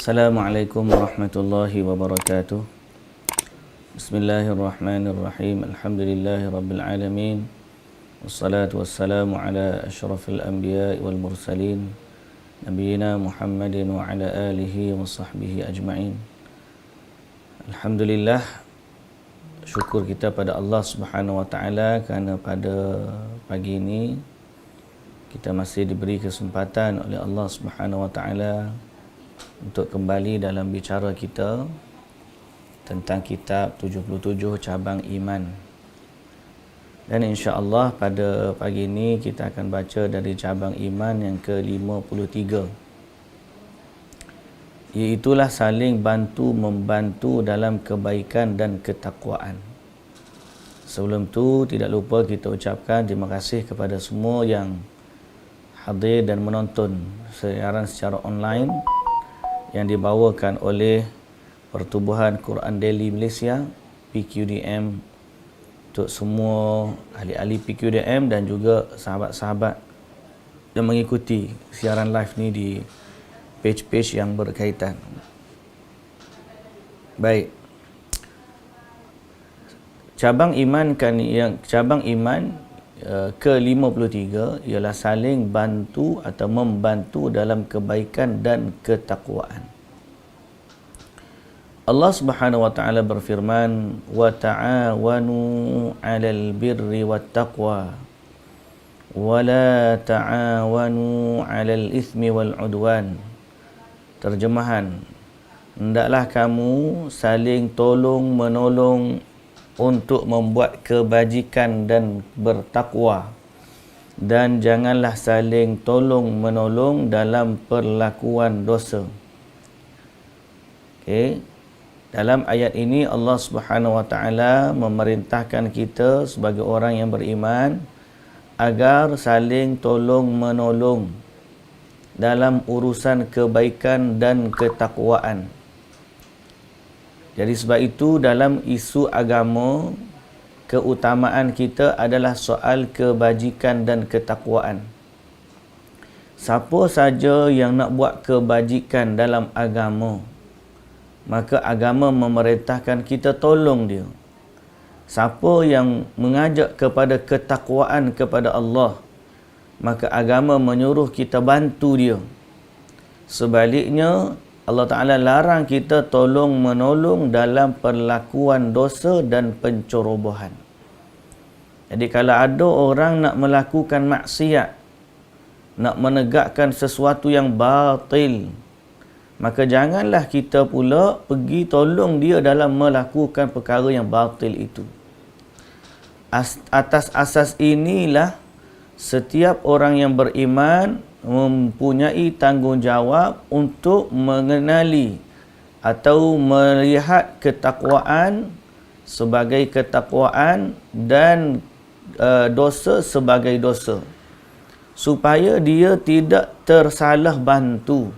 Assalamualaikum warahmatullahi wabarakatuh. Bismillahirrahmanirrahim. Alhamdulillahirabbil alamin. Wassalatu wassalamu ala asyrafil anbiya'i wal mursalin nabiyina Muhammadin wa ala alihi wa sahbihi ajma'in. Alhamdulillah, syukur kita pada Allah Subhanahu wa taala kerana pada pagi ini kita masih diberi kesempatan oleh Allah Subhanahu wa taala untuk kembali dalam bicara kita tentang kitab 77 cabang iman. Dan insya-Allah pada pagi ini kita akan baca dari cabang iman yang ke-53. Iaitulah saling bantu-membantu dalam kebaikan dan ketakwaan. Sebelum tu tidak lupa kita ucapkan terima kasih kepada semua yang hadir dan menonton siaran secara online yang dibawakan oleh Pertubuhan Quran Daily Malaysia PQDM, untuk semua ahli-ahli PQDM dan juga sahabat-sahabat yang mengikuti siaran live ni di page-page yang berkaitan. Baik. Cabang iman ke-53 ialah saling bantu atau membantu dalam kebaikan dan ketakwaan. Allah Subhanahu wa taala berfirman, "Wa ta'awanu 'alal birri wat taqwa wa la ta'awanu 'alal itsmi wal 'udwan." Terjemahan, hendaklah kamu saling tolong menolong untuk membuat kebajikan dan bertakwa, dan janganlah saling tolong menolong dalam perlakuan dosa. Okey. Dalam ayat ini Allah Subhanahu wa taala memerintahkan kita sebagai orang yang beriman agar saling tolong menolong dalam urusan kebaikan dan ketakwaan. Jadi sebab itu dalam isu agama, keutamaan kita adalah soal kebajikan dan ketakwaan. Siapa saja yang nak buat kebajikan dalam agama, maka agama memerintahkan kita tolong dia. Siapa yang mengajak kepada ketakwaan kepada Allah, maka agama menyuruh kita bantu dia. Sebaliknya, Allah Ta'ala larang kita tolong menolong dalam perlakuan dosa dan pencerobohan. Jadi kalau ada orang nak melakukan maksiat, nak menegakkan sesuatu yang batil, maka janganlah kita pula pergi tolong dia dalam melakukan perkara yang batil itu. Atas asas inilah setiap orang yang beriman mempunyai tanggungjawab untuk mengenali atau melihat ketakwaan sebagai ketakwaan dan dosa sebagai dosa, supaya dia tidak tersalah bantu.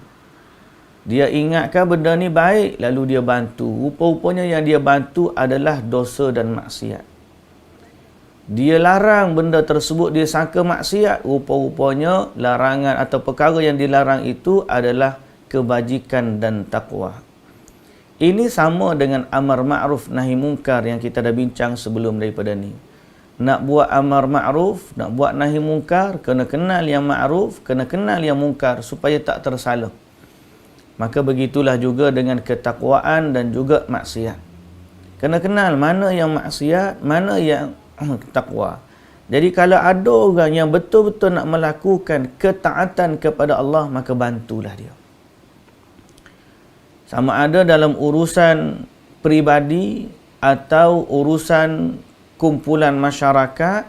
Dia ingatkan benda ni baik lalu dia bantu, rupa-rupanya yang dia bantu adalah dosa dan maksiat. Dia larang benda tersebut, dia sangka maksiat, rupa-rupanya larangan atau perkara yang dilarang itu adalah kebajikan dan takwa. Ini sama dengan amar ma'ruf nahi mungkar yang kita dah bincang sebelum daripada ni. Nak buat amar ma'ruf, nak buat nahi mungkar, kena kenal yang ma'ruf, kena kenal yang mungkar supaya tak tersalah. Maka begitulah juga dengan ketakwaan dan juga maksiat. Kena kenal mana yang maksiat, mana yang takwa. Jadi kalau ada orang yang betul-betul nak melakukan ketaatan kepada Allah, maka bantulah dia. Sama ada dalam urusan peribadi atau urusan kumpulan masyarakat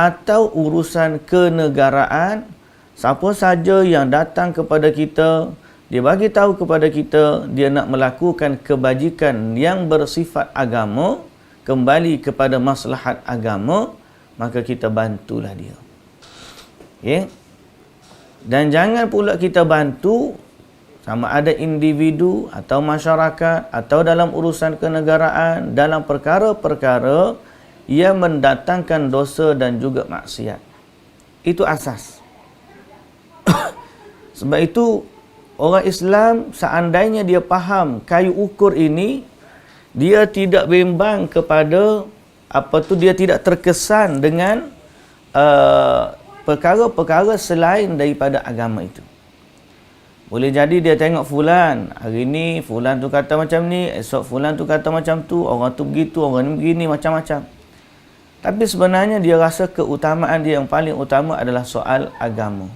atau urusan kenegaraan, siapa saja yang datang kepada kita, dia bagi tahu kepada kita dia nak melakukan kebajikan yang bersifat agama, kembali kepada maslahat agama, maka kita bantulah dia. Okay? Dan jangan pula kita bantu sama ada individu atau masyarakat atau dalam urusan kenegaraan, dalam perkara-perkara yang mendatangkan dosa dan juga maksiat. Itu asas. Sebab itu orang Islam seandainya dia faham kayu ukur ini, dia tidak bimbang kepada dia tidak terkesan dengan perkara-perkara selain daripada agama itu. Boleh jadi dia tengok fulan, hari ni fulan tu kata macam ni, esok fulan tu kata macam tu, orang tu begitu, orang ni begini, macam-macam. Tapi sebenarnya dia rasa keutamaan dia yang paling utama adalah soal agama.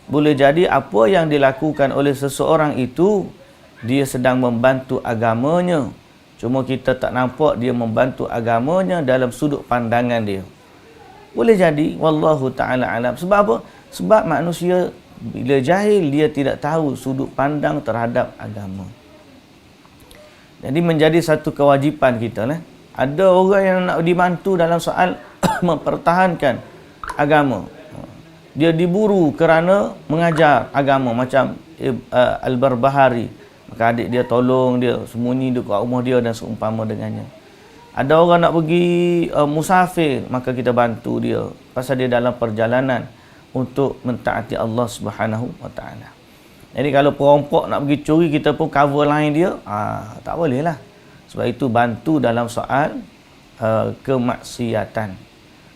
Boleh jadi apa yang dilakukan oleh seseorang itu, dia sedang membantu agamanya. Cuma kita tak nampak dia membantu agamanya dalam sudut pandangan dia. Boleh jadi, wallahu ta'ala alam. Sebab apa? Sebab manusia bila jahil, dia tidak tahu sudut pandang terhadap agama. Jadi menjadi satu kewajipan kita lah. Ada orang yang nak dibantu dalam soal mempertahankan agama. Dia diburu kerana mengajar agama macam Al-Barbahari. Maka adik dia tolong dia sembunyi dekat rumah dia dan seumpama dengannya. Ada orang nak pergi musafir, maka kita bantu dia pasal dia dalam perjalanan untuk mentaati Allah Subhanahu wa taala. Jadi kalau perampok nak pergi curi, kita pun cover line dia, tak boleh lah. Sebab itu bantu dalam soal kemaksiatan.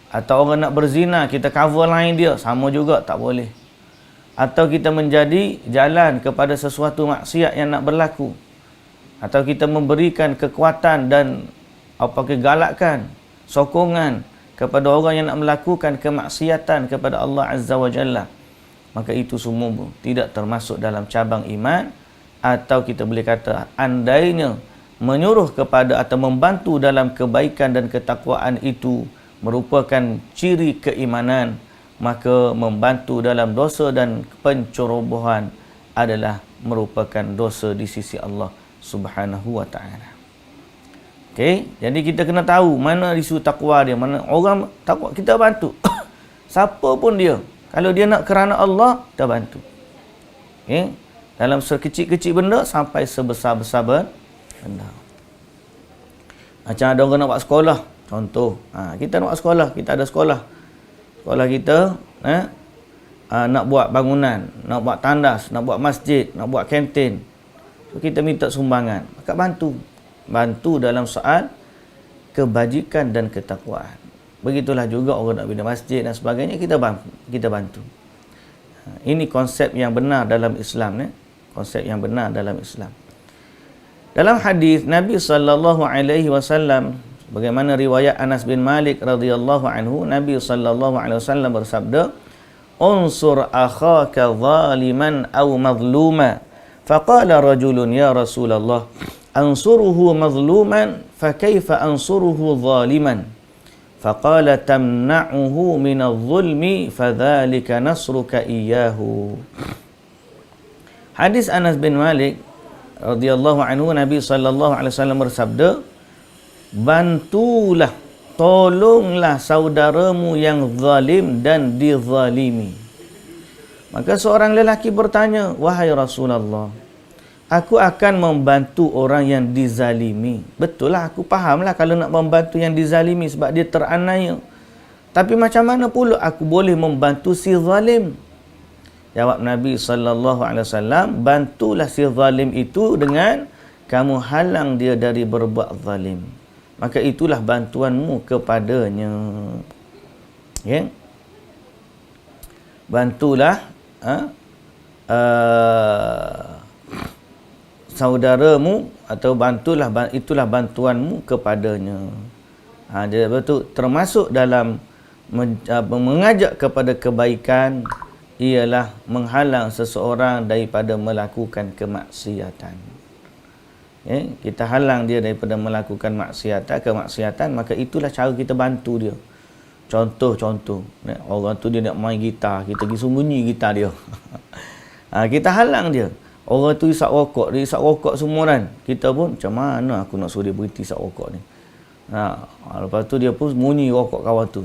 Atau orang nak berzina, kita cover line dia, sama juga tak boleh. Atau kita menjadi jalan kepada sesuatu maksiat yang nak berlaku. Atau kita memberikan kekuatan dan kegalakan, sokongan kepada orang yang nak melakukan kemaksiatan kepada Allah Azza wa Jalla, maka itu semua tidak termasuk dalam cabang iman. Atau kita boleh kata, andainya menyuruh kepada atau membantu dalam kebaikan dan ketakwaan itu merupakan ciri keimanan, maka membantu dalam dosa dan pencerobohan adalah merupakan dosa di sisi Allah Subhanahu wa taala. Okey, jadi kita kena tahu mana isu takwa dia, mana orang takwa, kita bantu. Siapa pun dia, kalau dia nak kerana Allah, kita bantu. Okey, dalam sekecil-kecil benda sampai sebesar-besar benda. Macam ada orang nak buat sekolah, contoh, kita nak buat sekolah, kita ada sekolah. Sekolah kita nak buat bangunan, nak buat tandas, nak buat masjid, nak buat kantin. So, kita minta sumbangan, maka bantu dalam soal kebajikan dan ketakwaan. Begitulah juga orang nak bina masjid dan sebagainya, kita bantu. Ini konsep yang benar dalam Islam, konsep yang benar dalam Islam. Dalam hadis Nabi sallallahu alaihi wasallam, bagaimana riwayat Anas bin Malik radhiyallahu anhu, Nabi sallallahu alaihi wasallam bersabda, "Unsur akhaka zaliman aw madhluma." Faqala rajulun, "Ya Rasulullah, ansuruhu mazluman fakaifa ansuruhu zaliman?" Faqala tamna'uhu minadh-dhulmi fadhalika nasruka iyyahu. Hadis Anas bin Malik radhiyallahu anhu, Nabi sallallahu alaihi wasallam bersabda, bantulah, tolonglah saudaramu yang zalim dan dizalimi. Maka seorang lelaki bertanya, "Wahai Rasulullah, aku akan membantu orang yang dizalimi." Betul lah, aku fahamlah kalau nak membantu yang dizalimi sebab dia teraniaya. Tapi macam mana pula aku boleh membantu si zalim? Jawab Nabi sallallahu alaihi wasallam, bantulah si zalim itu dengan kamu halang dia dari berbuat zalim. Maka itulah bantuanmu kepadanya. Ya? Bantulah saudaramu atau itulah bantuanmu kepadanya. Jadi betul, termasuk dalam mengajak kepada kebaikan ialah menghalang seseorang daripada melakukan kemaksiatan. Kita halang dia daripada melakukan kemaksiatan, maka itulah cara kita bantu dia. Contoh, orang tu dia nak main gitar, kita pergi sembunyi gitar dia. Kita halang dia. Orang tu isap rokok semua kan. Kita pun macam mana aku nak suruh dia berhenti isap rokok ni. Lepas tu dia pun sembunyi rokok kawan tu.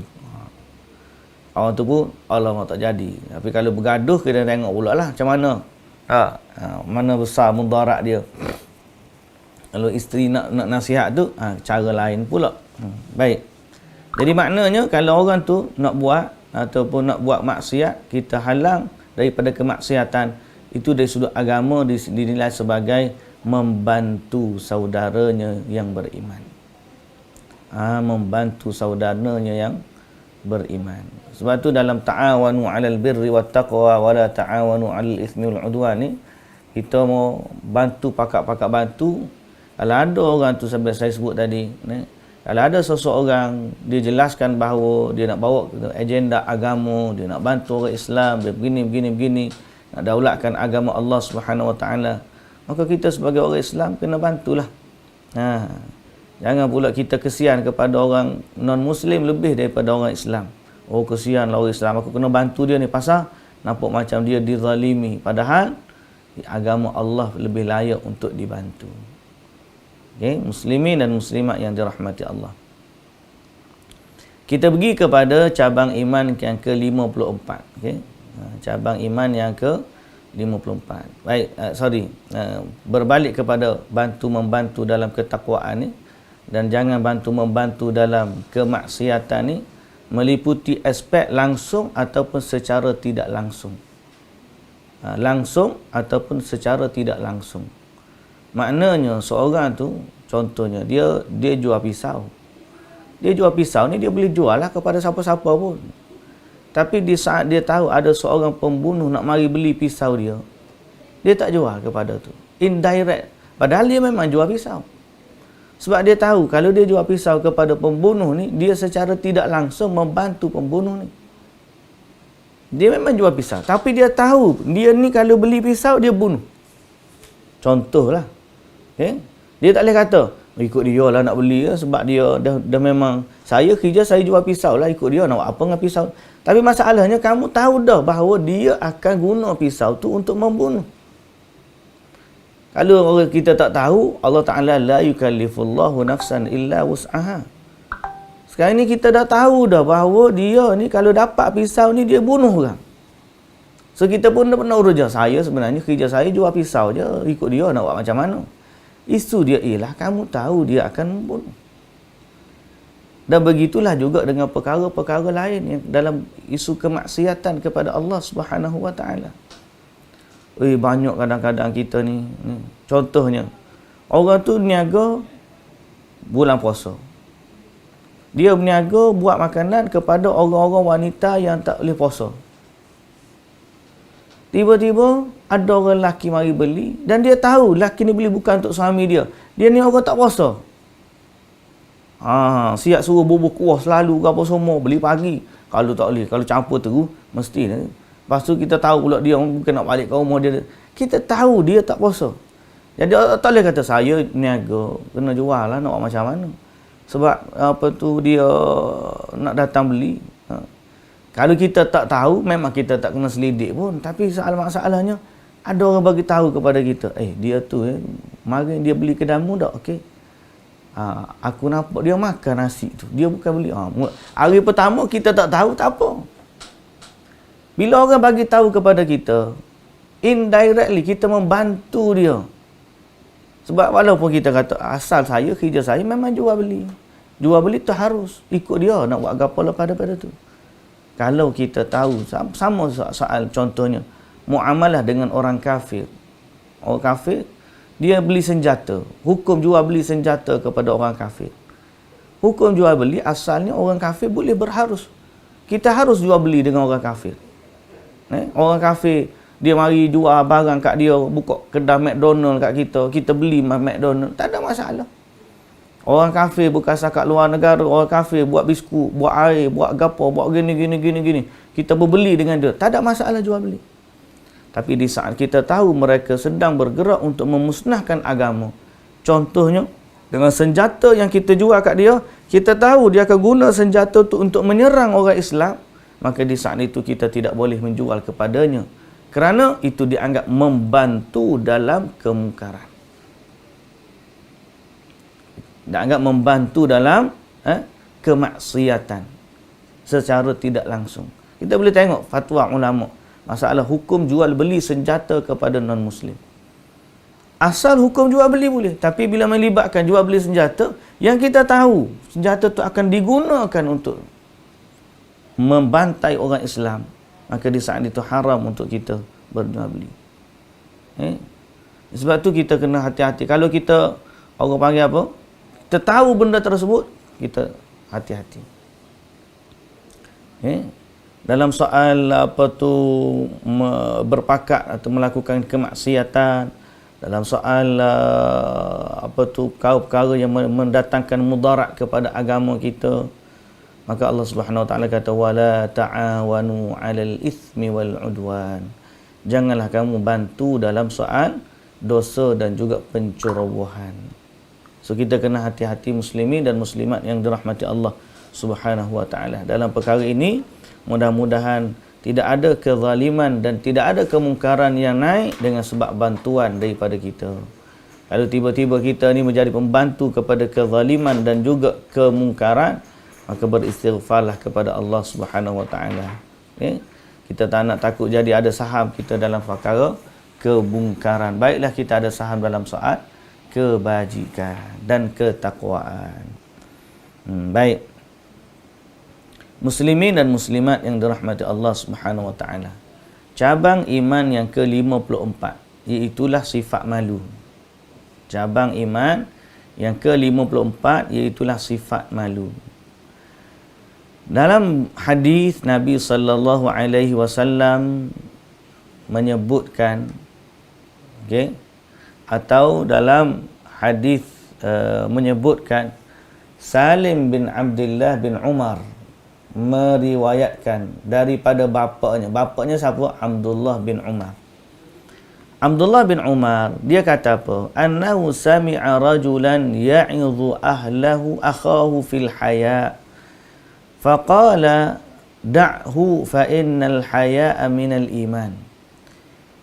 Kawan tu pun alamak tak jadi. Tapi kalau bergaduh kita tengok pula lah macam mana. Mana besar mudarat dia. Kalau isteri nak nasihat tu, cara lain pula. Baik. Jadi maknanya kalau orang tu nak buat ataupun nak buat maksiat, kita halang daripada kemaksiatan, Itu dari sudut agama dinilai sebagai membantu saudaranya yang beriman. Membantu saudaranya yang beriman. Sebab tu dalam ta'awanu 'alal birri wat taqwa wa la ta'awanu 'alal itsmi wal 'udwan ni, kita mau bantu pakak-pakak bantu. Kalau ada orang tu sampai saya sebut tadi, kalau ada seseorang dia jelaskan bahawa dia nak bawa agenda agama, dia nak bantu orang Islam, dia begini, nak daulatkan agama Allah Subhanahu Wa Taala, maka kita sebagai orang Islam kena bantulah. Jangan pula kita kesian kepada orang non-Muslim lebih daripada orang Islam. Oh, kesian lah orang Islam, aku kena bantu dia ni pasal nampak macam dia dizalimi. Padahal agama Allah lebih layak untuk dibantu. Okay? Muslimin dan muslimat yang dirahmati Allah. Kita pergi kepada cabang iman yang ke-54. Okay? Cabang iman yang ke-54. Baik, berbalik kepada membantu dalam ketakwaan ni, dan jangan membantu dalam kemaksiatan ni, meliputi aspek langsung ataupun secara tidak langsung. Langsung ataupun secara tidak langsung. Maknanya seorang tu, contohnya dia jual pisau. Dia jual pisau ni dia boleh jual lah kepada siapa-siapa pun. Tapi di saat dia tahu ada seorang pembunuh nak mari beli pisau dia tak jual kepada tu. Indirect. Padahal dia memang jual pisau. Sebab dia tahu kalau dia jual pisau kepada pembunuh ni, dia secara tidak langsung membantu pembunuh ni. Dia memang jual pisau. Tapi dia tahu dia ni kalau beli pisau dia bunuh. Contohlah. Okay? Dia tak boleh kata, ikut dia lah nak beli lah, sebab dia dah memang, saya kerja saya jual pisau lah, ikut dia nak buat apa dengan pisau. Tapi masalahnya kamu tahu dah bahawa dia akan guna pisau tu untuk membunuh. Kalau orang kita tak tahu, Allah Ta'ala la yukallifullahu nafsan illa wus'aha. Sekarang ni kita dah tahu dah bahawa dia ni kalau dapat pisau ni dia bunuh orang. So kita pun dah pernah urus, saya sebenarnya kerja saya jual pisau je, ikut dia nak buat macam mana. Isu dia ialah kamu tahu dia akan membunuh. Dan begitulah juga dengan perkara-perkara lain yang dalam isu kemaksiatan kepada Allah Subhanahu Wa Taala. Banyak kadang-kadang kita ni, contohnya orang tu niaga bulan puasa. Dia berniaga buat makanan kepada orang-orang wanita yang tak boleh puasa. Tiba-tiba ada orang lelaki mari beli dan dia tahu lelaki ni beli bukan untuk suami dia. Dia ni orang tak puasa. Siap suruh bubur kuah selalu ke apa semua, beli pagi. Kalau tak boleh, kalau campur terus mesti. Lepas tu kita tahu pula dia mungkin nak balik ke rumah dia. Kita tahu dia tak puasa. Jadi tak boleh kata saya niaga, kena jual lah, nak buat macam mana. Sebab apa tu dia nak datang beli. Kalau kita tak tahu, memang kita tak kena selidik pun. Tapi masalahnya, ada orang bagi tahu kepada kita, dia tu, mari dia beli kedamu dah, okey. Aku nampak dia makan nasi tu. Dia bukan beli. Hari pertama kita tak tahu, tak apa. Bila orang bagi tahu kepada kita, indirectly kita membantu dia. Sebab walaupun kita kata, asal saya, kerja saya memang jual beli. Jual beli tu harus ikut dia nak buat apa lepas daripada tu. Kalau kita tahu, sama soal contohnya, muamalah dengan orang kafir. Orang kafir, dia beli senjata. Hukum jual beli senjata kepada orang kafir. Hukum jual beli asalnya orang kafir boleh berharus. Kita harus jual beli dengan orang kafir. Orang kafir, dia mari jual barang kat dia, buka kedai McDonald kat kita beli McDonald, tak ada masalah. Orang kafir bekas kat luar negara, orang kafir buat biskut, buat air, buat gapo, buat gini. Kita berbeli dengan dia, tak ada masalah jual beli. Tapi di saat kita tahu mereka sedang bergerak untuk memusnahkan agama, contohnya dengan senjata yang kita jual kat dia, kita tahu dia akan guna senjata tu untuk menyerang orang Islam, maka di saat itu kita tidak boleh menjual kepadanya. Kerana itu dianggap membantu dalam kemungkaran. Dianggap membantu dalam kemaksiatan secara tidak langsung. Kita boleh tengok fatwa ulama masalah hukum jual beli senjata kepada non-Muslim. Asal hukum jual beli boleh, tapi bila melibatkan jual beli senjata, yang kita tahu senjata itu akan digunakan untuk membantai orang Islam, maka di saat itu haram untuk kita berjual beli. Sebab tu kita kena hati-hati. Kalau kita, orang panggil apa, kita tahu benda tersebut, kita hati-hati. Dalam soal apa tu, berpakat atau melakukan kemaksiatan, dalam soal apa tu, perkara yang mendatangkan mudarat kepada agama kita, maka Allah Subhanahu Wa Taala kata wala ta'awanu 'alal itsmi wal 'udwan. Janganlah kamu bantu dalam soal dosa dan juga pencerobohan. So kita kena hati-hati muslimin dan muslimat yang dirahmati Allah Subhanahu Wa Taala. Dalam perkara ini mudah-mudahan tidak ada kezaliman dan tidak ada kemungkaran yang naik dengan sebab bantuan daripada kita. Kalau tiba-tiba kita ni menjadi pembantu kepada kezaliman dan juga kemungkaran, maka beristighfarlah kepada Allah Subhanahu Wa Taala. Kita tak nak takut jadi ada saham kita dalam perkara kemungkaran. Baiklah kita ada saham dalam soal kebajikan dan ketakwaan. Baik. Muslimin dan muslimat yang dirahmati Allah Subhanahu Wa Taala. Cabang iman yang ke-54, iaitulah sifat malu. Cabang iman yang ke-54, iaitulah sifat malu. Dalam hadis Nabi sallallahu alaihi wasallam menyebutkan, atau dalam hadis menyebutkan, Salim bin Abdullah bin Umar meriwayatkan daripada bapaknya. Bapaknya siapa? Abdullah bin Umar. Abdullah bin Umar, dia kata apa? Annahu sami'a rajulan ya'idhu akhahu fil haya. Faqala da'hu fa innal haya'a minal iman.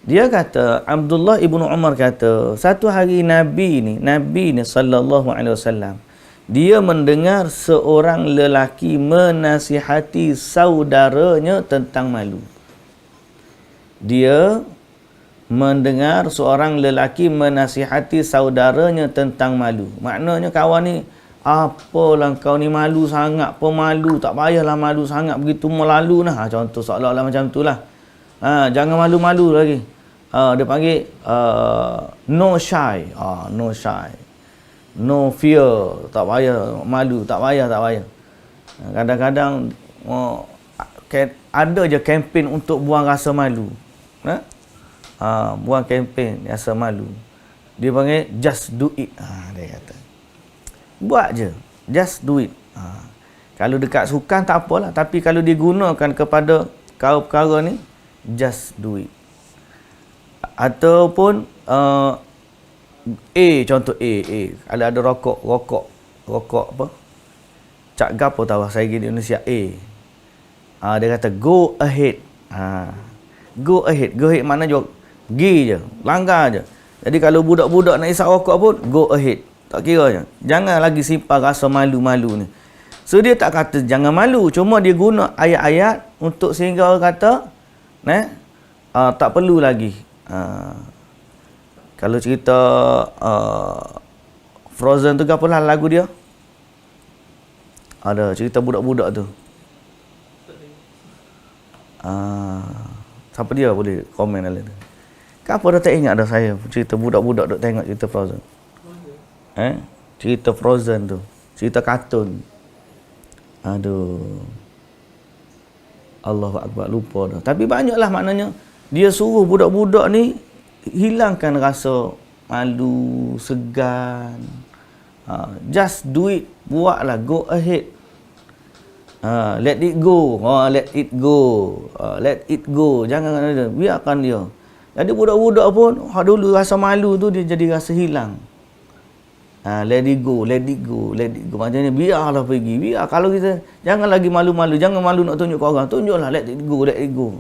Dia kata, Abdullah ibnu Umar kata, satu hari Nabi ni sallallahu alaihi wasallam, dia mendengar seorang lelaki menasihati saudaranya tentang malu. Dia mendengar seorang lelaki menasihati saudaranya tentang malu. Maknanya kawan ni, apalah kau ni malu sangat, pemalu, tak payahlah malu sangat, begitu melalu nah. Contoh seolah-olah macam itulah. Jangan malu-malu lagi. Dia panggil no shy. No shy. No fear. Tak payah malu, tak payah. Kadang-kadang ada je kempen untuk buang rasa malu. Buang kempen rasa malu. Dia panggil just do it. Dia kata, buat je, just do it. Kalau dekat sukan tak apalah, tapi kalau digunakan kepada perkara ni, just do it. Ataupun contoh kalau ada rokok apa, cak gapo tahu saya di Indonesia dia kata go ahead. Go ahead mana je, pergi je, langgar je. Jadi kalau budak-budak nak isap rokok pun, go ahead. Tak kira je. Jangan lagi simpan rasa malu-malu ni. So dia tak kata jangan malu, cuma dia guna ayat-ayat untuk sehingga orang kata tak perlu lagi. Kalau cerita Frozen tu apalah lagu dia? Ada cerita budak-budak tu. Siapa dia boleh komen dalam tu. Kenapa dah tak ingat dah saya cerita budak-budak duk tengok cerita Frozen? Cerita Frozen tu, cerita kartun. Aduh, Allahu Akbar, lupa dah. Tapi banyaklah maknanya dia suruh budak-budak ni hilangkan rasa malu, segan. Just do it, buatlah, go ahead. Let it go. Let it go. Let it go. Jangan ada, biarkan dia. Jadi budak-budak pun dulu rasa malu tu dia jadi rasa hilang. Let it go, let it go, let it go. Macamnya biarlah pergi. Biar kalau kita jangan lagi malu-malu, jangan malu nak tunjuk ke orang. Tunjuklah, let it go, let it go.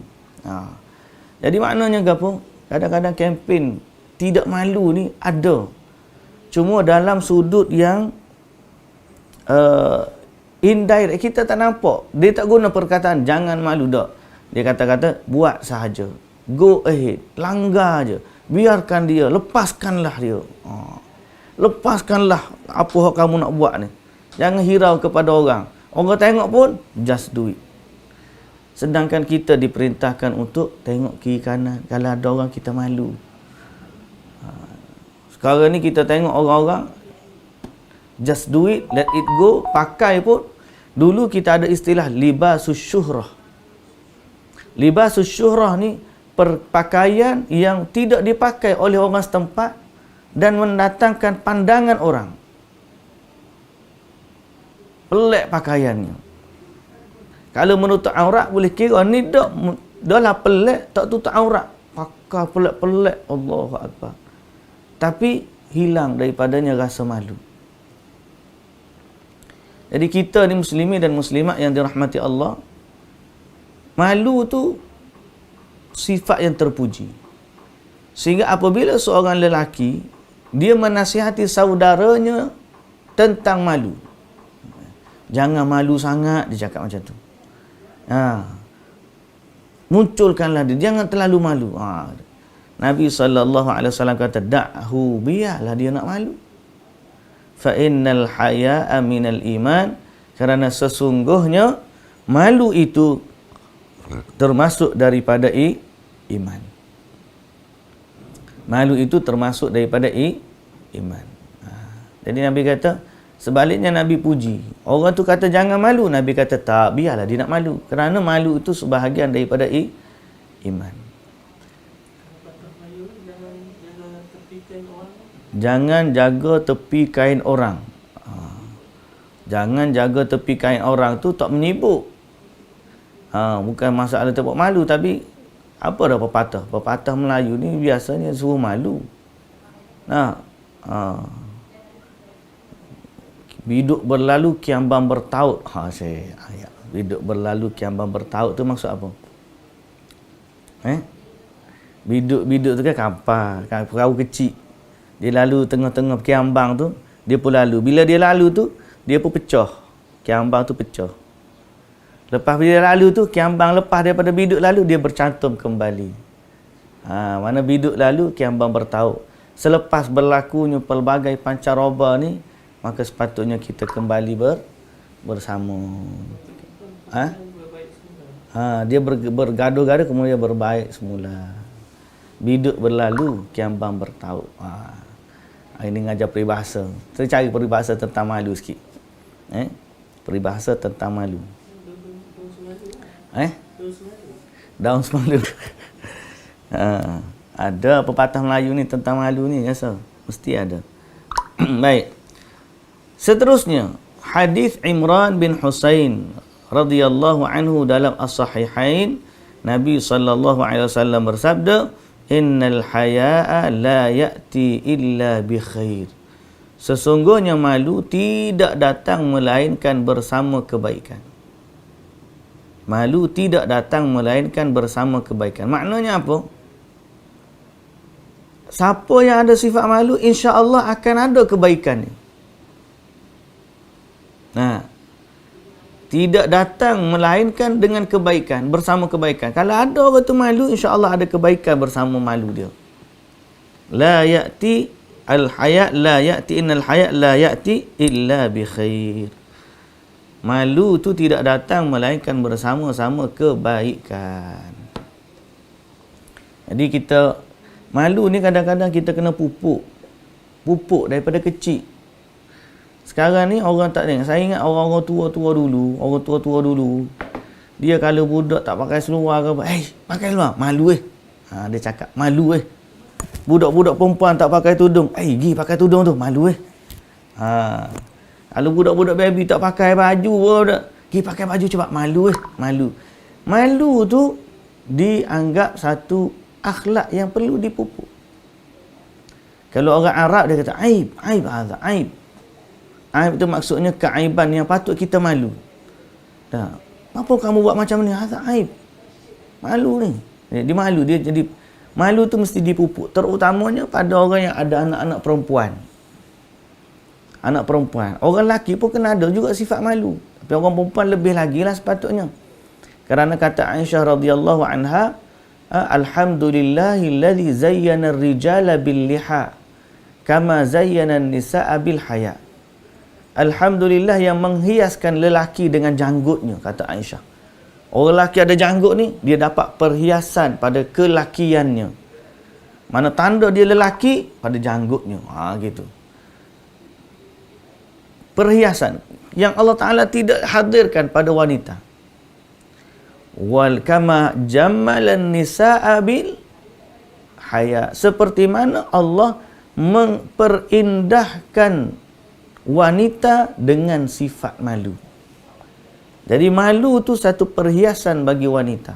Jadi maknanya apa? Kadang-kadang kempen tidak malu ni ada. Cuma dalam sudut yang indirect, kita tak nampak. Dia tak guna perkataan jangan malu dak. Dia kata-kata buat sahaja. Go ahead, langgar je. Biarkan dia, lepaskanlah dia. Lepaskanlah apa yang kamu nak buat ni. Jangan hirau kepada orang. Orang tengok pun, just do it. Sedangkan kita diperintahkan untuk tengok kiri kanan. Kalau ada orang, kita malu. Sekarang ni kita tengok orang-orang just do it, let it go, pakai pun. Dulu kita ada istilah libasus syuhrah. Libasus syuhrah ni pakaian yang tidak dipakai oleh orang setempat dan mendatangkan pandangan orang. Pelik pakaiannya. Kalau menutup aurat boleh kira ni dah lah pelik, tak tutup aurat. Pakai pelik-pelik, Allahu Akbar. Tapi hilang daripadanya rasa malu. Jadi kita ni muslimin dan muslimat yang dirahmati Allah, malu tu sifat yang terpuji. Sehingga apabila seorang lelaki dia menasihati saudaranya tentang malu, jangan malu sangat, dia cakap macam tu. Munculkanlah dia, jangan terlalu malu. Nabi SAW kata, da'hu, biarlah dia nak malu. Fa innal haya'a minal iman, kerana sesungguhnya malu itu termasuk daripada iman. Malu itu termasuk daripada iman. Jadi Nabi kata, sebaliknya Nabi puji. Orang tu kata jangan malu, Nabi kata tak, biarlah dia nak malu. Kerana malu itu sebahagian daripada iman. Jangan jaga tepi kain orang. Jangan jaga tepi kain orang tu tak menyibuk. Bukan masalah tempat malu, tapi apa dah pepatah? Pepatah Melayu ni biasanya suruh malu. Biduk berlalu kiambang bertaut. Biduk berlalu kiambang bertaut tu maksud apa? Biduk tu kan kapal, perahu kecil. Dia lalu tengah-tengah kiambang tu, dia pun lalu. Bila dia lalu tu, dia pun pecah. Kiambang tu pecah. Lepas dia lalu tu, kiambang lepas daripada biduk lalu, dia bercantum kembali. Mana biduk lalu, kiambang bertaut. Selepas berlakunya pelbagai pancaroba ni, maka sepatutnya kita kembali bersama. Dia bergaduh-gaduh, kemudian berbaik semula. Biduk berlalu, kiambang bertaut. Ini ngajar peribahasa. Saya cari peribahasa tentang malu sikit. Peribahasa tentang malu. Daun semalu. Ada pepatah Melayu ni tentang malu ni, rasa mesti ada. Baik. Seterusnya, hadis Imran bin Husain radhiyallahu anhu dalam As-Sahihain, Nabi sallallahu alaihi wasallam bersabda, innal haya'a la ya'ti illa bi khair. Sesungguhnya malu tidak datang melainkan bersama kebaikan. Malu tidak datang melainkan bersama kebaikan. Maknanya apa? Siapa yang ada sifat malu, insya-Allah akan ada kebaikan ni. Tidak datang melainkan dengan kebaikan, bersama kebaikan. Kalau ada orang tu malu, insya-Allah ada kebaikan bersama malu dia. La ya'ti al-haya' la ya'ti innal haya' la ya'ti illa bi khair. Malu tu tidak datang melainkan bersama-sama kebaikan. Jadi kita malu ni kadang-kadang kita kena pupuk daripada kecil. Sekarang ni orang tak tengok. Saya ingat orang-orang tua-tua dulu. Dia kalau budak tak pakai seluar ke apa, pakai seluar. Malu dia cakap, malu Budak-budak perempuan tak pakai tudung. Pergi pakai tudung tu. Malu Kalau budak-budak baby tak pakai baju, pergi pakai baju cepat. Malu Malu tu dianggap satu akhlak yang perlu dipupuk. Kalau orang Arab dia kata, aib. Aib itu maksudnya keaiban yang patut kita malu. Apa kamu buat macam ni? Hazak aib. Malu ni. Dia malu. Jadi malu tu mesti dipupuk. Terutamanya pada orang yang ada anak-anak perempuan. Anak perempuan. Orang lelaki pun kena ada juga sifat malu. Tapi orang perempuan lebih lagi lah sepatutnya. Kerana kata Aisyah radhiyallahu anha, alhamdulillahillazi zayyana ar-rijala bil-liha kama zayyana an-nisaa bil-haya. Alhamdulillah yang menghiaskan lelaki dengan janggutnya, kata Aisyah. Orang lelaki ada janggut ni, dia dapat perhiasan pada kelakiannya. Mana tanda dia lelaki? Pada janggutnya. Gitu. Perhiasan yang Allah Ta'ala tidak hadirkan pada wanita. Wal kama jammalan nisa'a bil haya. Seperti mana Allah memperindahkan wanita dengan sifat malu. Jadi malu tu satu perhiasan bagi wanita.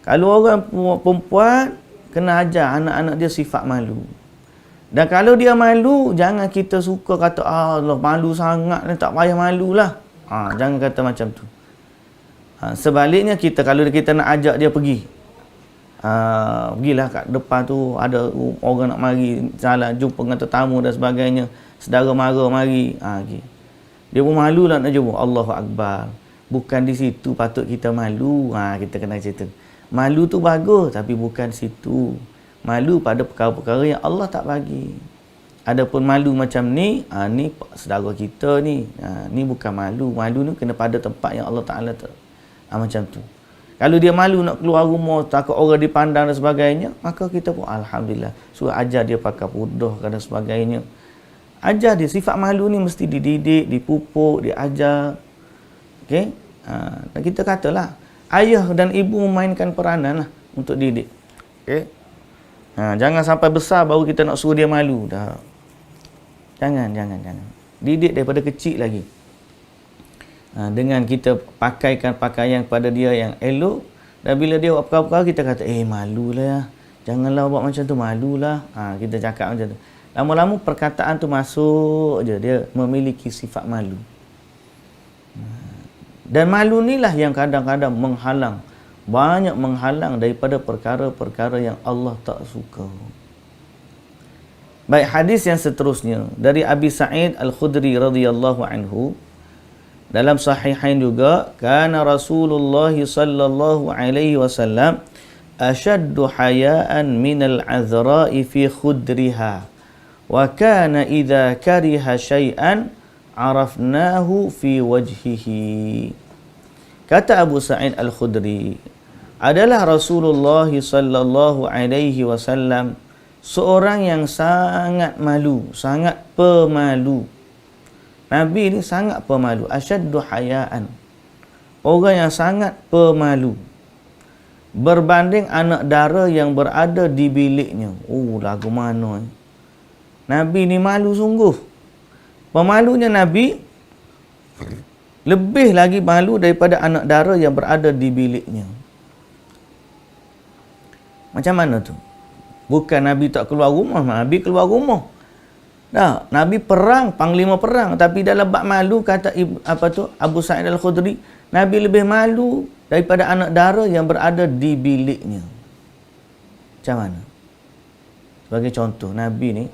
Kalau orang perempuan, kena ajar anak-anak dia sifat malu. Dan kalau dia malu, jangan kita suka kata, Allah malu sangat ni, tak payah malulah. Jangan kata macam tu. Sebaliknya kalau kita nak ajak dia pergi, pergilah kat depan tu, ada orang nak mari, salah jumpa dengan tetamu dan sebagainya, saudara mara mari, dia pun malu lah nak jumpa. Allahu Akbar. Bukan di situ patut kita malu. Kita kena cerita. Malu tu bagus, tapi bukan situ. Malu pada perkara-perkara yang Allah tak bagi. Adapun malu macam ni, ni saudara kita ni. Ni bukan malu. Malu ni kena pada tempat yang Allah Ta'ala macam tu. Kalau dia malu nak keluar rumah, takut orang dipandang dan sebagainya, maka kita pun Alhamdulillah. Suruh ajar dia pakai pudah dan sebagainya. Ajar dia. Sifat malu ni mesti dididik, dipupuk, diajar. Okey? Dan kita katalah, ayah dan ibu memainkan peranan lah untuk didik. Okey? Jangan sampai besar baru kita nak suruh dia malu. Dah. Jangan. Didik daripada kecil lagi. Dengan kita pakaikan pakaian kepada dia yang elok, dan bila dia buat perkara-perkara, kita kata, malulah. Janganlah buat macam tu, malulah. Kita cakap macam tu. Lama-lama perkataan tu masuk je, dia memiliki sifat malu. Dan malu ni lah yang kadang-kadang banyak menghalang daripada perkara-perkara yang Allah tak suka. Baik, hadis yang seterusnya dari Abi Sa'id Al-Khudri radhiyallahu anhu, dalam sahihain juga, kana Rasulullah sallallahu alaihi wasallam ashaddu hayaan minal azra'i fi khudriha, wa kana idza kariha syai'an arafnahu fi wajhihi. Kata Abu Sa'id Al-Khudri, adalah Rasulullah sallallahu alaihi wasallam seorang yang sangat malu, sangat pemalu. Nabi ni sangat pemalu, asyaddu hayaan. Orang yang sangat pemalu. Berbanding anak dara yang berada di biliknya. Lagu mana ni? Nabi ni malu sungguh. Pemalunya Nabi lebih lagi malu daripada anak dara yang berada di biliknya. Macam mana tu? Bukan Nabi tak keluar rumah, Nabi keluar rumah. Nabi perang, panglima perang, tapi dalam bab malu, kata Abu Sa'id Al-Khudri, Nabi lebih malu daripada anak dara yang berada di biliknya. Macam mana? Sebagai contoh, Nabi ni,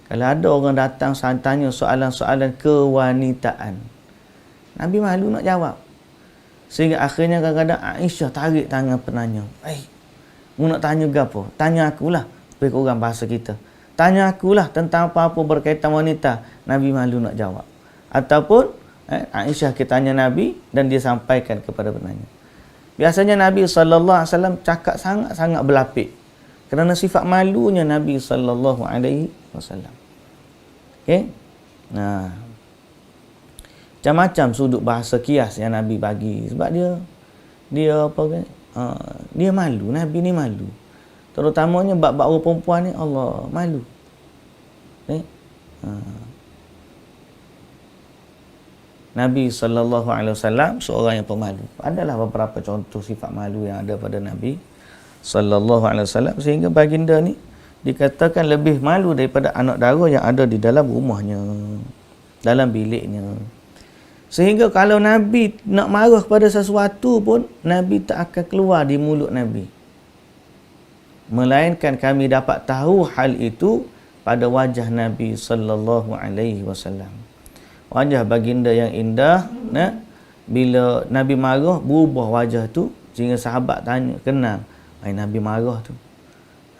kalau ada orang datang tanya soalan-soalan kewanitaan, Nabi malu nak jawab. Sehingga akhirnya kadang-kadang Aisyah tarik tangan penanya. Mu nak tanya ke apa? Tanya akulah. Lebih kurang bahasa kita. Tanya akulah tentang apa-apa berkaitan wanita. Nabi malu nak jawab. Ataupun Aisyah kita tanya Nabi dan dia sampaikan kepada penanya. Biasanya Nabi SAW cakap sangat-sangat berlapik. Kerana sifat malunya Nabi SAW. Okey? Macam-macam sudut bahasa kias yang Nabi bagi. Sebab dia apa kan? Dia malu. Nabi ni malu. Terutamanya bab-bab orang perempuan ni, Allah malu. Nabi SAW seorang yang pemalu. Adalah beberapa contoh sifat malu yang ada pada Nabi SAW, sehingga baginda ni dikatakan lebih malu daripada anak dara yang ada di dalam rumahnya, dalam biliknya. Sehingga kalau Nabi nak marah pada sesuatu pun, Nabi tak akan keluar di mulut Nabi. Melainkan kami dapat tahu hal itu pada wajah Nabi sallallahu alaihi wasallam. Wajah baginda yang indah, bila Nabi marah, berubah wajah tu, sehingga sahabat tanya, kenal, Nabi marah tu.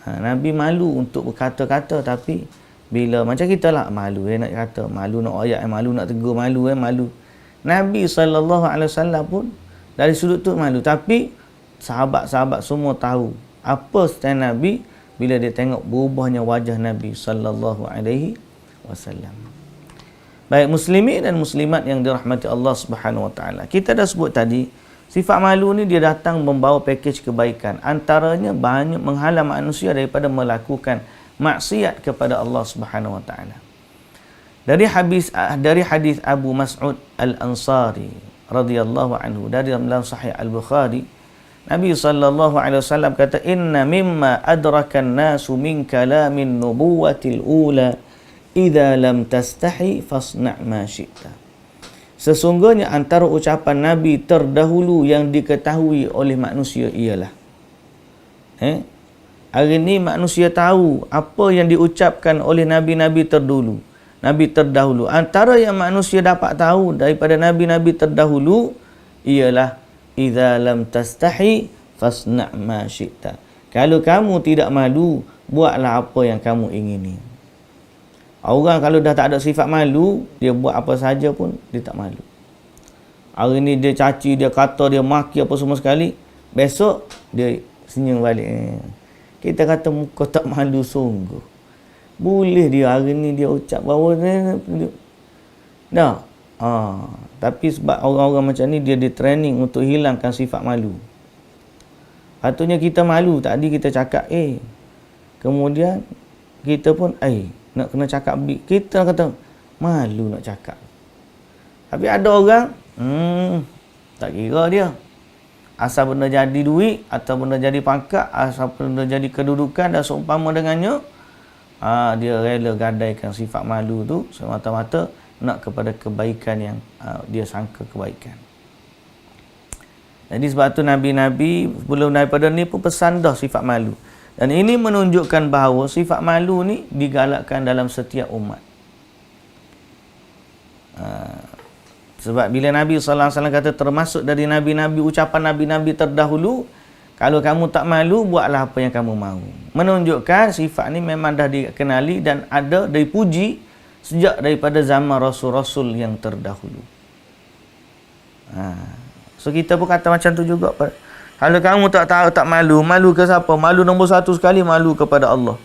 Nabi malu untuk berkata-kata, tapi bila macam kita lah, malu nak kata, malu nak ayat, malu nak tegur, malu. Nabi SAW pun dari sudut tu malu. Tapi sahabat-sahabat semua tahu apa stand Nabi bila dia tengok berubahnya wajah Nabi sallallahu alaihi wasallam. Baik muslimin dan muslimat yang dirahmati Allah Subhanahu wa taala. Kita dah sebut tadi, sifat malu ni dia datang membawa pakej kebaikan. Antaranya banyak menghalang manusia daripada melakukan maksiat kepada Allah Subhanahu wa taala. Dari hadis Abu Mas'ud Al-Ansari radhiyallahu anhu dari dalam Sahih Al-Bukhari, Nabi sallallahu alaihi wasallam kata, "Inna mimma adrakan nasu min kalamin nubuwatil ula idza lam tastahi fasna' ma syi'ta." Sesungguhnya antara ucapan Nabi terdahulu yang diketahui oleh manusia ialah hari ini manusia tahu apa yang diucapkan oleh nabi-nabi terdahulu. Antara yang manusia dapat tahu daripada nabi-nabi terdahulu ialah idza lam tastahi fasna' ma syi'ta. Kalau kamu tidak malu, buatlah apa yang kamu ingini. Orang kalau dah tak ada sifat malu, dia buat apa saja pun dia tak malu. Hari ni dia caci, dia kata, dia maki apa semua sekali, besok dia senyum balik. Kita kata muka tak malu sungguh. Boleh dia hari ni dia ucap bahawa dah. Tapi sebab orang-orang macam ni dia training untuk hilangkan sifat malu. Patutnya kita malu, tadi kita cakap kemudian kita pun nak kena cakap kita kata malu nak cakap. Tapi ada orang tak kira dia. Asal benda jadi duit atau benda jadi pangkat, asal benda jadi kedudukan dan seumpama dengannya, dia rela gadaikan sifat malu tu semata-mata nak kepada kebaikan yang dia sangka kebaikan. Jadi sebab tu Nabi-Nabi sebelum daripada ni pun pesan dah sifat malu. Dan ini menunjukkan bahawa sifat malu ni digalakkan dalam setiap umat. Sebab bila Nabi sallallahu alaihi wasallam kata termasuk dari nabi-nabi, ucapan nabi-nabi terdahulu, kalau kamu tak malu, buatlah apa yang kamu mahu. Menunjukkan sifat ni memang dah dikenali dan ada dipuji sejak daripada zaman rasul-rasul yang terdahulu. So kita pun kata macam tu juga. Kalau kamu tak tahu, tak malu, malu ke siapa? Malu nombor satu sekali, malu kepada Allah.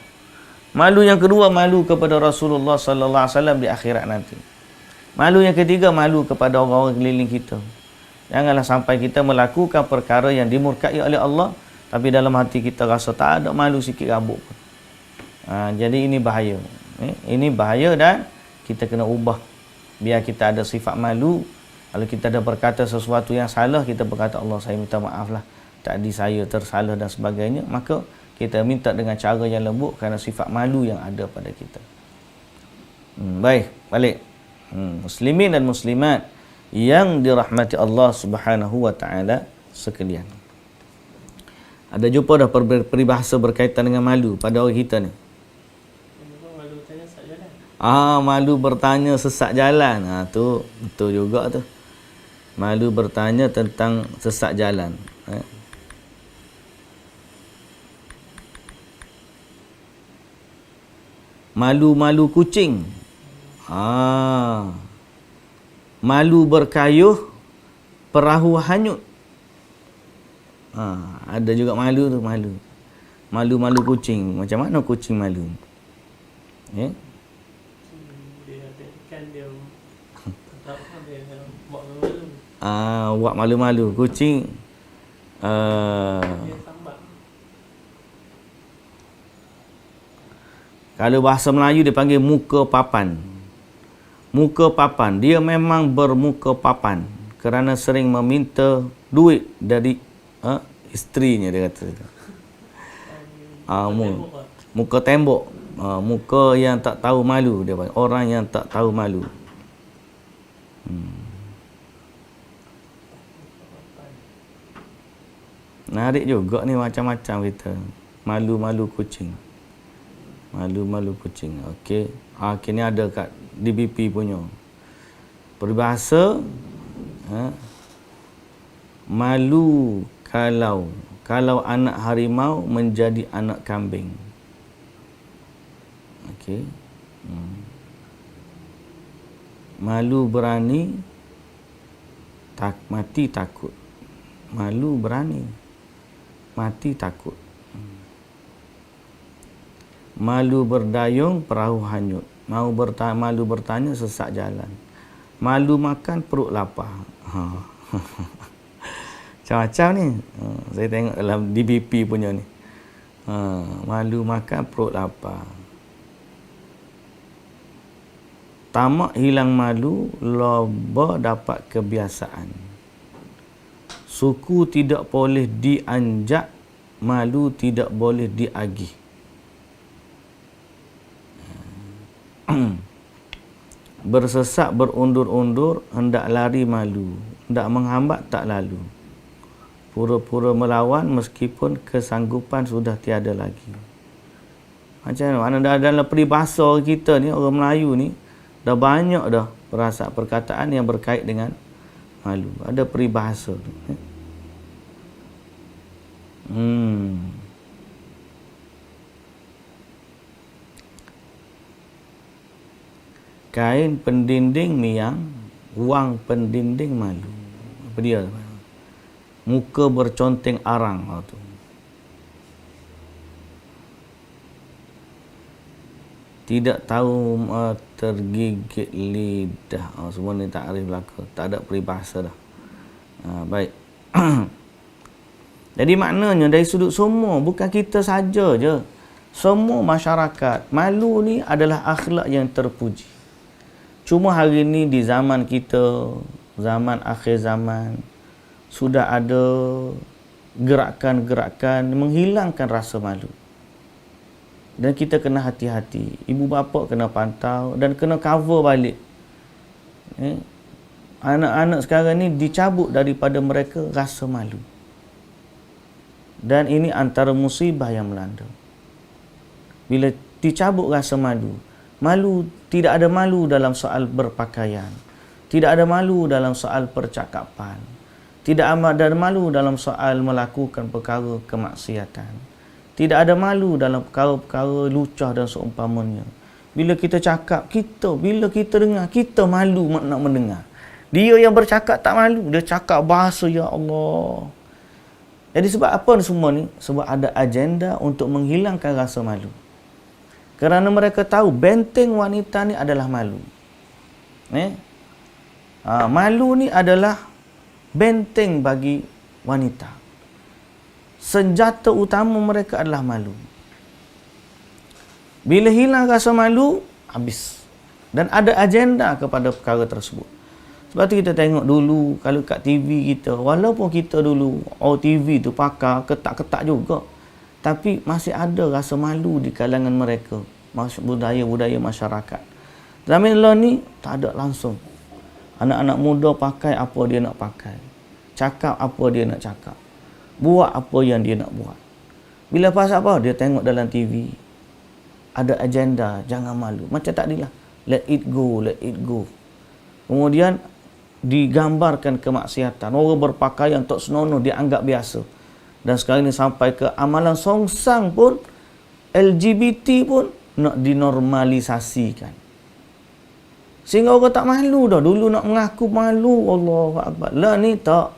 Malu yang kedua, malu kepada Rasulullah sallallahu alaihi wasallam di akhirat nanti. Malu yang ketiga, malu kepada orang-orang keliling kita. Janganlah sampai kita melakukan perkara yang dimurkai oleh Allah, tapi dalam hati kita rasa tak ada malu sikit rabuk pun. Jadi ini bahaya. Ini bahaya dan kita kena ubah. Biar kita ada sifat malu. Kalau kita ada berkata sesuatu yang salah, kita berkata, Allah saya minta maaf lah, tadi saya tersalah dan sebagainya. Maka kita minta dengan cara yang lembut kerana sifat malu yang ada pada kita. Baik, balik. Muslimin dan muslimat yang dirahmati Allah Subhanahu wa taala sekalian. Ada jumpa dah peribahasa berkaitan dengan malu pada orang kita ni. Malu bertanya sesat jalan. Tu betul juga tu. Malu bertanya tentang sesat jalan. Malu-malu kucing. Malu berkayuh, perahu hanyut. Ada juga malu tu, malu. Malu-malu kucing. Macam mana kucing malu? Dia buat malu-malu. Kucing kalau bahasa Melayu dia panggil muka papan. Muka papan. Dia memang bermuka papan kerana sering meminta duit dari isterinya, dia kata. Muka tembok. Muka yang tak tahu malu, dia panggil. Orang yang tak tahu malu. Menarik juga ni, macam-macam kita. Malu-malu kucing. Malu-malu kucing. Okey. Kini ada kat DBP punya peribahasa. Malu kalau anak harimau menjadi anak kambing. Okey. Malu berani, mati takut. Malu berani, mati takut. Malu berdayung, perahu hanyut. Malu bertanya, sesak jalan. Malu makan, perut lapar. Macam-macam ni. Saya tengok dalam DBP punya ni. Malu makan, perut lapar. Tamak hilang malu, loba dapat kebiasaan. Suku tidak boleh dianjak, malu tidak boleh diagih. Bersesak berundur-undur, hendak lari malu. Hendak menghambat tak lalu. Pura-pura melawan meskipun kesanggupan sudah tiada lagi. Macam mana dalam peribahasa kita ni, orang Melayu ni, dah banyak dah perkataan yang berkait dengan malu. Ada peribahasa tu. Kain pendinding miang, wang pendinding malu. Apa dia? Muka berconteng arang. Tu. Tidak tahu tergigit lidah. Semua ni takrif belaka. Tak ada peribahasa dah. Baik. Jadi maknanya dari sudut semua, bukan kita saja je. Semua masyarakat. Malu ni adalah akhlak yang terpuji. Cuma hari ni di zaman kita, zaman akhir zaman, sudah ada gerakan-gerakan menghilangkan rasa malu. Dan kita kena hati-hati. Ibu bapa kena pantau dan kena cover balik. Anak-anak sekarang ni dicabut daripada mereka rasa malu. Dan ini antara musibah yang melanda. Bila dicabut rasa malu, tidak ada malu dalam soal berpakaian. Tidak ada malu dalam soal percakapan. Tidak ada malu dalam soal melakukan perkara kemaksiatan. Tidak ada malu dalam perkara-perkara lucah dan seumpamanya. Bila kita cakap, bila kita dengar, kita malu nak mendengar. Dia yang bercakap tak malu. Dia cakap bahasa, ya Allah. Jadi sebab apa semua ni? Sebab ada agenda untuk menghilangkan rasa malu. Kerana mereka tahu benteng wanita ni adalah malu. Malu ni adalah benteng bagi wanita. Senjata utama mereka adalah malu. Bila hilang rasa malu, habis. Dan ada agenda kepada perkara tersebut. Sebab tu kita tengok dulu, kalau kat TV kita, walaupun kita dulu, TV tu pakar, ketak-ketak juga. Tapi masih ada rasa malu di kalangan mereka. Budaya-budaya masyarakat. Zaman ni, tak ada langsung. Anak-anak muda pakai apa dia nak pakai. Cakap apa dia nak cakap. Buat apa yang dia nak buat. Bila pasal apa? Dia tengok dalam TV. Ada agenda, jangan malu. Macam tadilah. Let it go, let it go. Kemudian digambarkan kemaksiatan. Orang berpakaian tak senonoh dianggap biasa. Dan sekarang ini sampai ke amalan songsang pun, LGBT pun nak dinormalisasikan. Sehingga orang tak malu dah. Dulu nak mengaku malu. Allahu Akbar. Lah ni tak.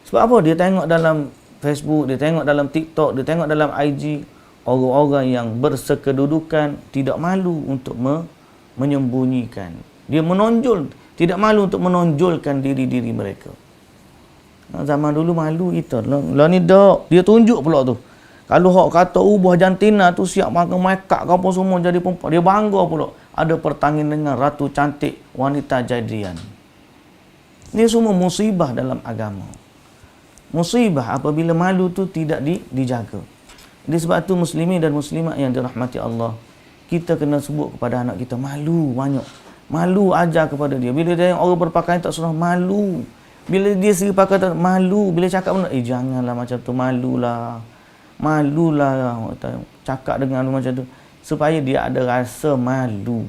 Sebab apa? Dia tengok dalam Facebook, dia tengok dalam TikTok, dia tengok dalam IG. Orang-orang yang bersekedudukan tidak malu untuk menyembunyikan. Dia menonjol. Tidak malu untuk menonjolkan diri-diri mereka. Zaman dulu malu kita. Lah ni dak. Dia tunjuk pula tu. Kalau hak kata ubah jantina tu siap makan makeup ke apa semua jadi perempuan. Dia bangga pula. Ada pertandingan dengan ratu cantik wanita jadian. Ini semua musibah dalam agama. Musibah apabila malu tu tidak dijaga. Jadi sebab tu muslimin dan muslimat yang dirahmati Allah, kita kena sebut kepada anak kita malu banyak. Malu ajar kepada dia. Bila dia orang berpakaian tak sunnah, malu. Bila dia sendiri pakai tak malu. Bila cakap benda, janganlah macam tu, malulah. Malulah. Cakap dengan macam tu. Supaya dia ada rasa malu.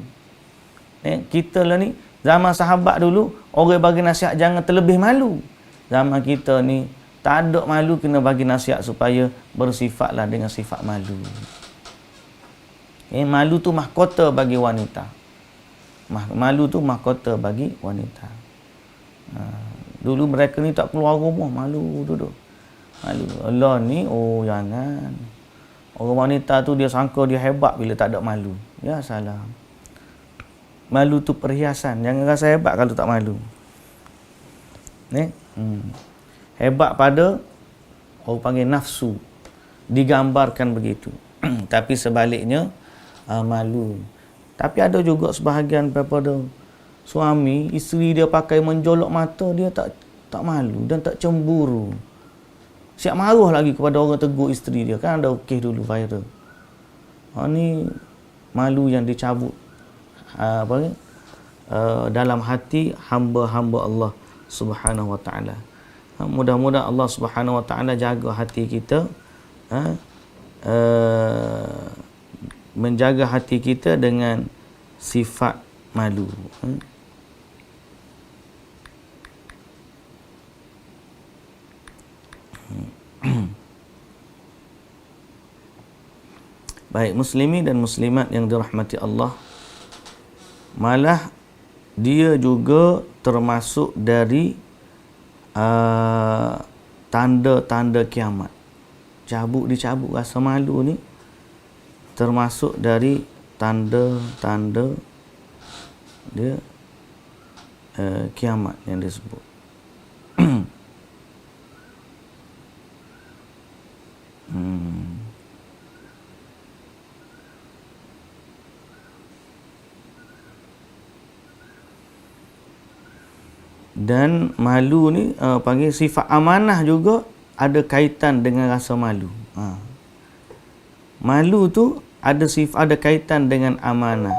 Kita lah ni, zaman sahabat dulu, orang bagi nasihat jangan terlebih malu. Zaman kita ni, tak ada malu, kena bagi nasihat supaya bersifatlah dengan sifat malu. Malu tu mahkota bagi wanita. Malu tu mahkota bagi wanita. Dulu mereka ni tak keluar rumah, malu duduk. Malu. Allah ni, jangan. Orang wanita tu dia sangka dia hebat bila tak ada malu. Ya salah. Malu tu perhiasan. Jangan rasa hebat kalau tak malu. Hebat pada orang panggil nafsu. Digambarkan begitu. Tapi sebaliknya malu. Tapi ada juga sebahagian daripada suami, isteri dia pakai menjolok mata, dia tak malu dan tak cemburu. Siap marah lagi kepada orang tegur isteri dia. Kan ada kes dulu viral. Ni malu yang dicabut dalam hati hamba-hamba Allah Subhanahu wa ta'ala. Mudah-mudahan Allah Subhanahu wa ta'ala jaga hati kita, menjaga hati kita dengan sifat malu. Baik, muslimin dan muslimat yang dirahmati Allah, malah dia juga termasuk dari tanda-tanda kiamat. Dicabut rasa malu ni termasuk dari tanda-tanda dia kiamat yang disebut. Dan malu ni panggil sifat amanah juga ada kaitan dengan rasa malu. Malu tu ada kaitan dengan amanah.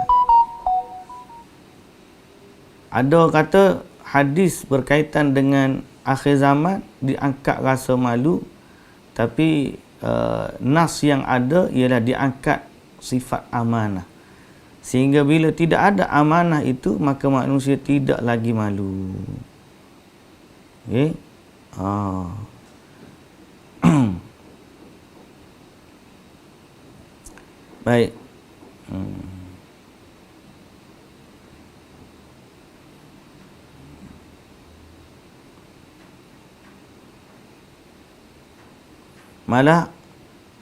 Ada kata hadis berkaitan dengan akhir zaman diangkat rasa malu, tapi nas yang ada ialah diangkat sifat amanah. Sehingga bila tidak ada amanah itu, maka manusia tidak lagi malu. Okey. Baik. Malah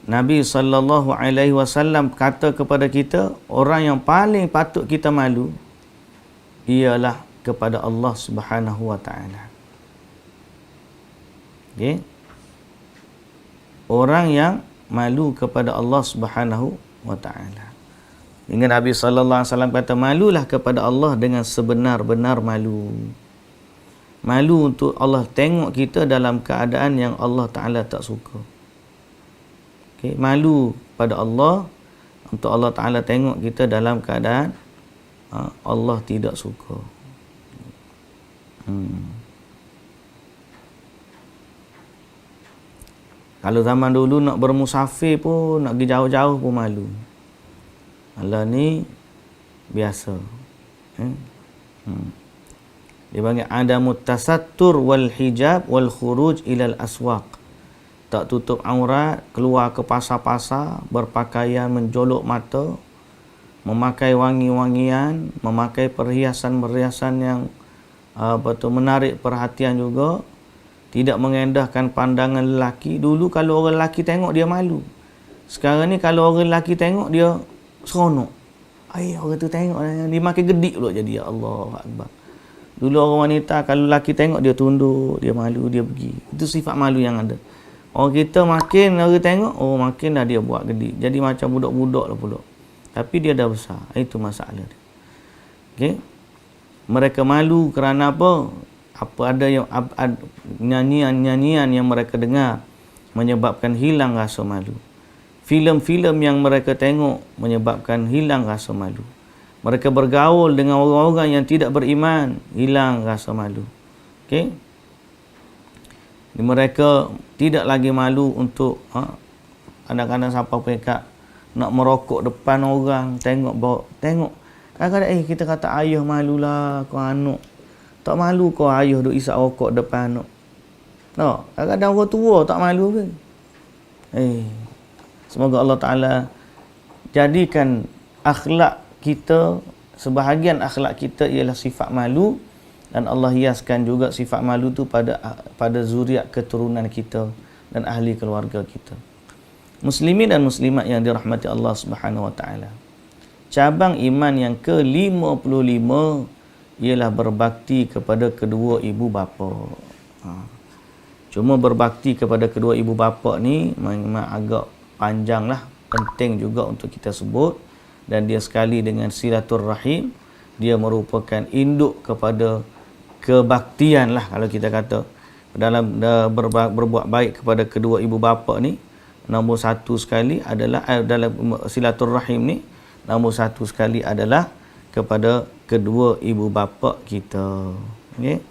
Nabi SAW kata kepada kita, orang yang paling patut kita malu ialah kepada Allah Subhanahu wa ta'ala. Okay? Orang yang malu kepada Allah Subhanahu wa ta'ala. Hingga Nabi SAW kata, malulah kepada Allah dengan sebenar-benar malu. Malu untuk Allah tengok kita dalam keadaan yang Allah Ta'ala tak suka. Okay, malu pada Allah untuk Allah Ta'ala tengok kita dalam keadaan Allah tidak suka. Kalau zaman dulu nak bermusafir pun, nak pergi jauh-jauh pun malu. Allah ni biasa. Dia panggil adamut tasattur wal hijab wal khuruj ilal aswaq. Tak tutup aurat, keluar ke pasar-pasar, berpakaian menjolok mata, memakai wangi-wangian, memakai perhiasan-perhiasan yang menarik perhatian juga, tidak mengendahkan pandangan lelaki. Dulu kalau orang lelaki tengok dia malu. Sekarang ni kalau orang lelaki tengok dia seronok. Orang tu tengok dia makin gedik pula jadi, ya Allah Akbar. Dulu orang wanita kalau lelaki tengok dia tunduk, dia malu, dia pergi. Itu sifat malu yang ada. Orang kita makin orang tengok, makin dah dia buat gedi. Jadi macam budak-budak lah pula. Tapi dia dah besar. Itu masalah dia. Okey. Mereka malu kerana apa? Apa ada yang nyanyian-nyanyian yang mereka dengar menyebabkan hilang rasa malu. Filem-filem yang mereka tengok menyebabkan hilang rasa malu. Mereka bergaul dengan orang-orang yang tidak beriman, hilang rasa malu. Okey. Mereka tidak lagi malu untuk kadang-kadang sampai mereka nak merokok depan orang, tengok kadang-kadang kita kata ayah malulah kau anak, tak malu kau ayah duk isap rokok depan anak. No, kadang-kadang orang tua tak malu ke? Semoga Allah Ta'ala jadikan akhlak kita, sebahagian akhlak kita ialah sifat malu. Dan Allah hiaskan juga sifat malu tu pada zuriat keturunan kita dan ahli keluarga kita. Muslimin dan muslimat yang dirahmati Allah Subhanahu wa taala. Cabang iman yang ke-55 ialah berbakti kepada kedua ibu bapa. Cuma berbakti kepada kedua ibu bapa ni memang agak panjanglah, penting juga untuk kita sebut, dan dia sekali dengan silaturrahim, dia merupakan induk kepada kebaktian lah kalau kita kata. Dalam berbuat baik kepada kedua ibu bapa ni, nombor satu sekali adalah dalam silaturrahim ni, nombor satu sekali adalah kepada kedua ibu bapa kita. Okey.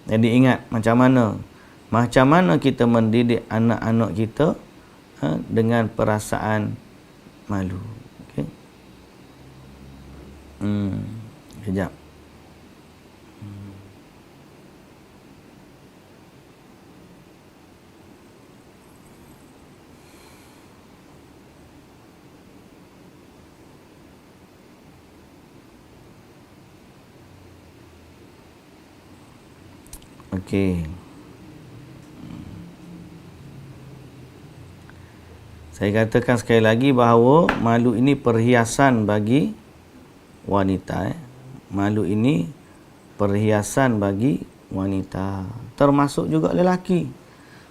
Jadi ingat macam mana kita mendidik anak-anak kita dengan perasaan malu. Okey. Kejap. Okey. Saya katakan sekali lagi bahawa malu ini perhiasan bagi wanita. Malu ini perhiasan bagi wanita, termasuk juga lelaki.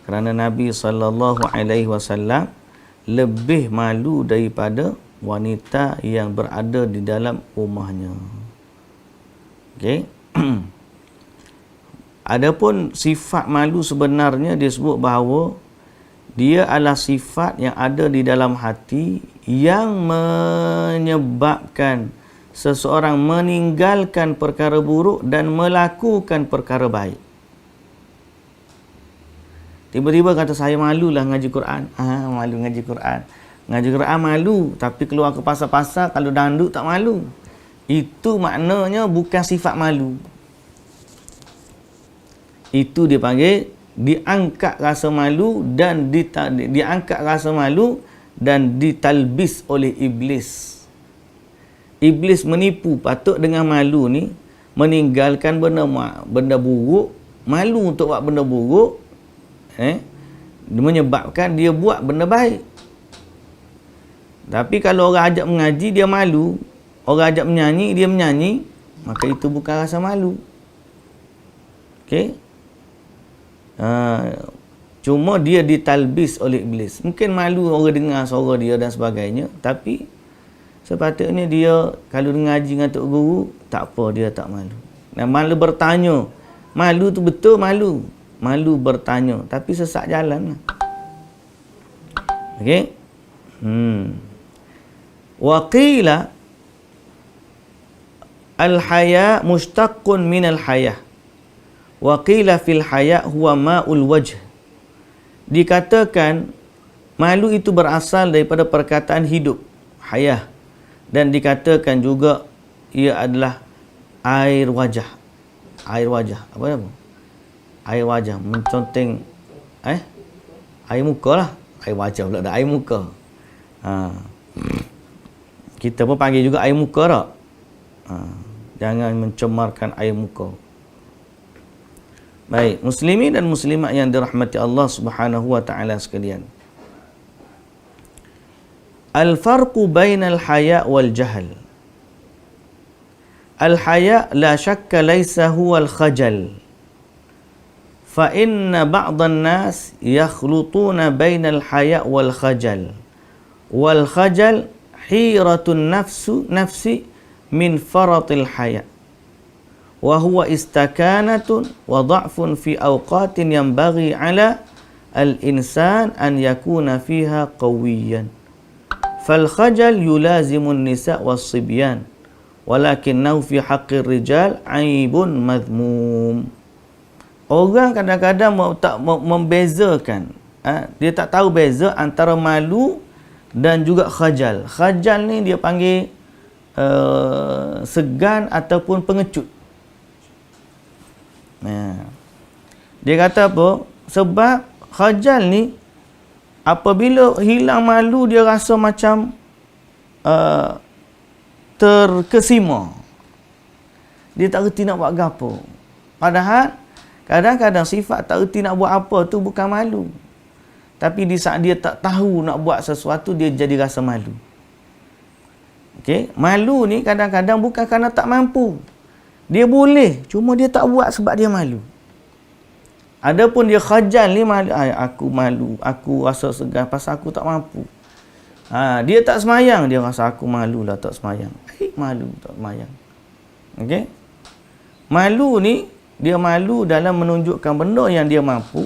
Kerana Nabi SAW lebih malu daripada wanita yang berada di dalam rumahnya. Okey. Adapun sifat malu sebenarnya disebut bahawa dia adalah sifat yang ada di dalam hati yang menyebabkan seseorang meninggalkan perkara buruk dan melakukan perkara baik. Tiba-tiba kata saya malulah ngaji Quran. Malu ngaji Quran. Ngaji Quran malu, tapi keluar ke pasar-pasar kalau danduk tak malu. Itu maknanya bukan sifat malu. Itu dipanggil diangkat rasa malu dan diangkat rasa malu dan ditalbis oleh iblis. Iblis menipu patut dengan malu ni meninggalkan benda buruk, malu untuk buat benda buruk, menyebabkan dia buat benda baik. Tapi kalau orang ajak mengaji dia malu, orang ajak menyanyi dia menyanyi, maka itu bukan rasa malu. Okey? Cuma dia ditalbis oleh iblis. Mungkin malu orang dengar suara dia dan sebagainya, tapi sepatutnya dia kalau ngaji dengan tok guru, tak apa, dia tak malu. Dan malu bertanya. Malu tu betul malu. Malu bertanya, tapi sesat jalan lah. Okey? Wa qila al-haya mushtaqqun min al-haya. Wa qila fil haya huwa ma'ul wajh. Dikatakan malu itu berasal daripada perkataan hidup, haya, dan dikatakan juga ia adalah air wajah. Air wajah. Apa nama? Air wajah menconteng air muka lah. Air wajah pula dah, air muka. Kita pun panggil juga air muka tak? Jangan mencemarkan air muka. Baik, muslimin dan muslimat yang dirahmati Allah Subhanahu wa taala sekalian. Al-farqu bainal haya wal jahl. Al-haya la syakka laysa huwa al-khajal. Fa inna ba'dhan nas yakhlutuna bainal haya wal khajal. Wal khajal hiratun nafsi min faratil haya. Wa huwa istakanatun wa dha'fun fi awqatin yanbaghi 'ala al-insan an yakuna fiha qawiyyan. Fal khajal yulazimu an-nisa' was-sibyan walakinnahu fi haqqir rijal 'aibun madhmum. Orang kadang-kadang tak membezakan, dia tak tahu beza antara malu dan juga khajal. Khajal ni dia panggil segan ataupun pengecut. Dia kata apa? Sebab khajal ni apabila hilang malu dia rasa macam terkesima. Dia tak reti nak buat gapo. Padahal kadang-kadang sifat tak reti nak buat apa tu bukan malu. Tapi di saat dia tak tahu nak buat sesuatu, dia jadi rasa malu. Okey, malu ni kadang-kadang bukan kerana tak mampu. Dia boleh, cuma dia tak buat sebab dia malu. Adapun dia khajal ni malu, aku malu, aku rasa segan pasal aku tak mampu. Dia tak semayang, dia rasa aku malulah tak semayang. Malu tak semayang. Okey? Malu ni, dia malu dalam menunjukkan benda yang dia mampu.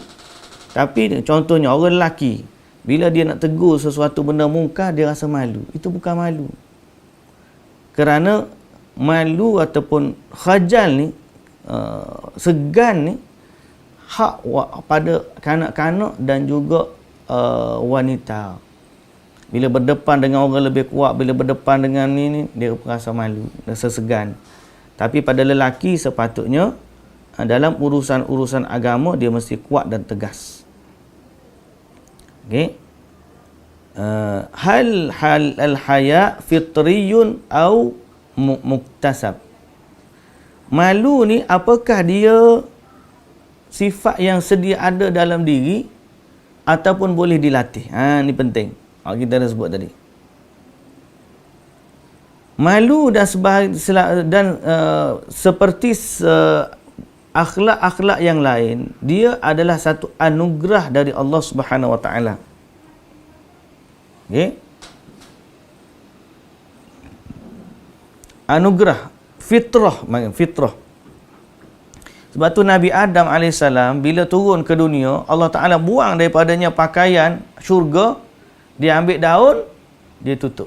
Tapi contohnya orang lelaki, bila dia nak tegur sesuatu benda mungkar, dia rasa malu. Itu bukan malu. Kerana malu ataupun khajal ni, segan ni, hak pada kanak-kanak dan juga wanita. Bila berdepan dengan orang lebih kuat, bila berdepan dengan ni dia rasa malu, rasa segan. Tapi pada lelaki sepatutnya dalam urusan-urusan agama dia mesti kuat dan tegas. Okey. Hal al-haya fitriyun au muktasab. Malu ni apakah dia sifat yang sedia ada dalam diri ataupun boleh dilatih? Ni penting. Kita dah sebut tadi. Malu dan seperti akhlak-akhlak yang lain, dia adalah satu anugerah dari Allah Subhanahu Wa Taala. Okey. Anugerah, fitrah. Sebab tu Nabi Adam AS bila turun ke dunia, Allah Ta'ala buang daripadanya pakaian syurga, dia ambil daun, dia tutup.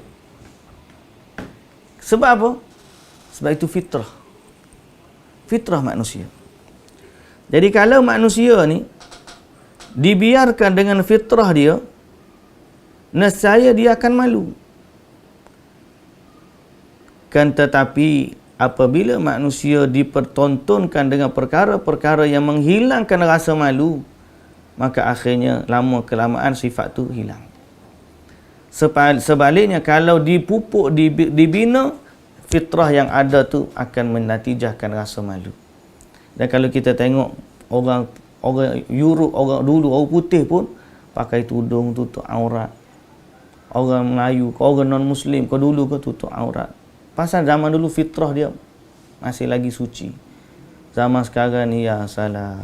Sebab apa? Sebab itu fitrah. Fitrah manusia. Jadi kalau manusia ni dibiarkan dengan fitrah dia, nescaya dia akan malu. Kan tetapi apabila manusia dipertontonkan dengan perkara-perkara yang menghilangkan rasa malu, maka akhirnya lama kelamaan sifat tu hilang. Sebaliknya kalau dipupuk, dibina, fitrah yang ada tu akan menatijahkan rasa malu. Dan kalau kita tengok orang Europe, orang dulu, orang putih pun pakai tudung tutup aurat. Orang Melayu, orang non-Muslim, kau dulu kau tutup aurat. Pasal zaman dulu fitrah dia masih lagi suci. Zaman sekarang ni ya salah.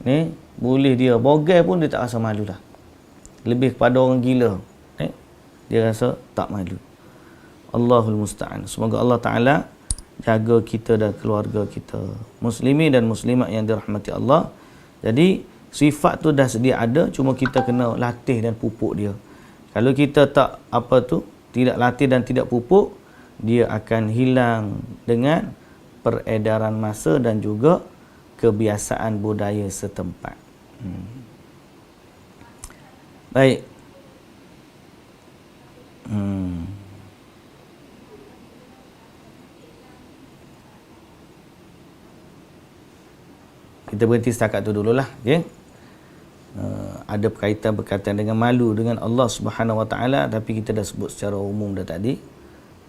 Ni boleh dia bogel pun dia tak rasa malu dah. Lebih kepada orang gila. Dia rasa tak malu. Allahul musta'an. Semoga Allah Taala jaga kita dan keluarga kita, muslimin dan muslimat yang dirahmati Allah. Jadi sifat tu dah sedia ada, cuma kita kena latih dan pupuk dia. Kalau kita tak tidak latih dan tidak pupuk, dia akan hilang dengan peredaran masa dan juga kebiasaan budaya setempat. Baik. Kita berhenti setakat tu dululah, okey. Ada berkaitan dengan malu dengan Allah Subhanahu Wa Taala, tapi kita dah sebut secara umum dah tadi.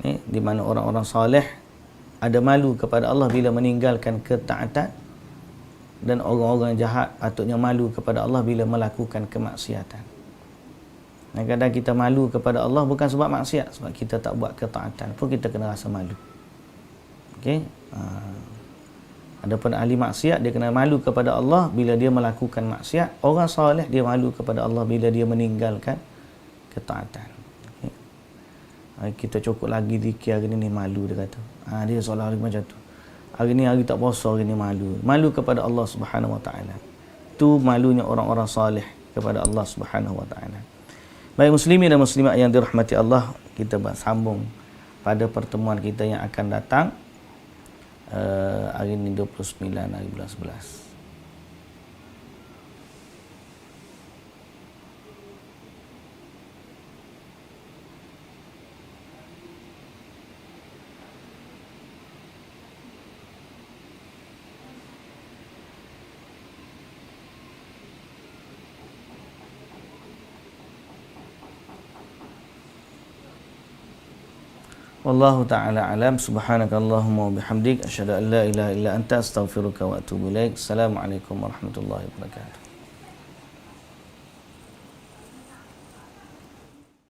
Di mana orang-orang soleh ada malu kepada Allah bila meninggalkan ketaatan, dan orang-orang jahat patutnya malu kepada Allah bila melakukan kemaksiatan. Kadang-kadang kita malu kepada Allah bukan sebab maksiat, sebab kita tak buat ketaatan pun kita kena rasa malu. Okey. Adapun ahli maksiat dia kena malu kepada Allah bila dia melakukan maksiat. Orang soleh dia malu kepada Allah bila dia meninggalkan ketaatan. Kita cukup lagi zikir hari ni malu, dia kata. Dia seolah hari macam tu. Hari ni hari tak puasa, hari ni malu. Malu kepada Allah Subhanahu Wa Taala. Itu malunya orang-orang soleh kepada Allah Subhanahu Wa Taala. Baik muslimin dan muslimat yang dirahmati Allah, kita sambung pada pertemuan kita yang akan datang. Hari ni 29 hari bulan 11. Wallahu ta'ala alam. Subhanakallahumma wa bihamdik, asyhadu an la ilaha illa anta, astaghfiruka wa atubu ilaik. Assalamualaikum warahmatullahi wabarakatuh.